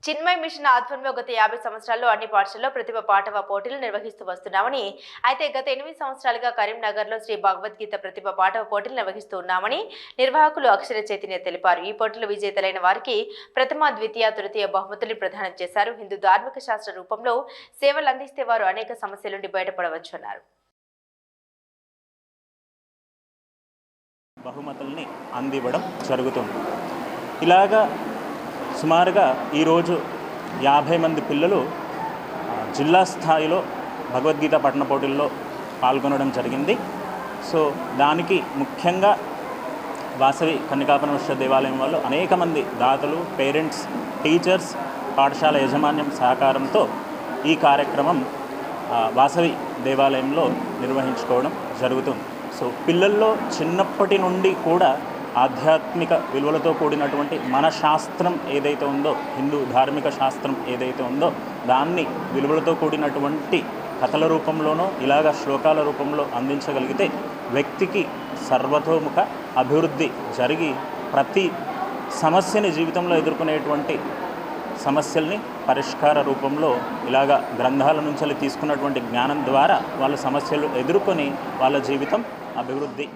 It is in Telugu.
చిన్మయ్ మిషన్ ఆధ్వర్యంలో గత 50 సంవత్సరాల్లో అన్ని పాఠశాలలో ప్రతిభ పాఠవ పోటీలు నిర్వహిస్తూ వస్తున్నామని, అయితే గత 8 సంవత్సరాలుగా కరీంనగర్లో శ్రీ భగవద్గీత ప్రతిభ పాఠవ పోటీలు నిర్వహిస్తూ ఉన్నామని నిర్వాహకులు అక్షర చైతన్య తెలిపారు. ఈ పోటీలో విజేతలైన వారికి ప్రథమ, ద్వితీయ, తృతీయ బహుమతులు ప్రదానం చేశారు. హిందూ ధార్మిక శాస్త్ర రూపంలో సేవలు అందిస్తే వారు అనేక సమస్యల నుండి బయటపడవచ్చన్నారు. బహుమతుల్ని అందివ్వడం జరుగుతుంది. ఇలాగా సుమారుగా ఈరోజు 50 మంది పిల్లలు జిల్లా స్థాయిలో భగవద్గీత పఠన పోటీల్లో పాల్గొనడం జరిగింది. సో దానికి ముఖ్యంగా వాసవి కన్యకాపరమేశ్వర దేవాలయం వాళ్ళు అనేక మంది దాతలు, పేరెంట్స్, టీచర్స్, పాఠశాల యాజమాన్యం సహకారంతో ఈ కార్యక్రమం వాసవి దేవాలయంలో నిర్వహించుకోవడం జరుగుతుంది. సో పిల్లల్లో చిన్నప్పటి నుండి కూడా ఆధ్యాత్మిక విలువలతో కూడినటువంటి మన శాస్త్రం ఏదైతే ఉందో, హిందూ ధార్మిక శాస్త్రం ఏదైతే ఉందో, దాన్ని విలువలతో కూడినటువంటి కథల రూపంలోనో ఇలాగ శ్లోకాల రూపంలో అందించగలిగితే వ్యక్తికి సర్వతోముఖ అభివృద్ధి జరిగి ప్రతి సమస్యని జీవితంలో ఎదుర్కొనేటువంటి సమస్యల్ని పరిష్కార రూపంలో ఇలాగ గ్రంథాల నుంచి తీసుకున్నటువంటి జ్ఞానం ద్వారా వాళ్ళ సమస్యలు ఎదుర్కొని వాళ్ళ జీవితం అభివృద్ధి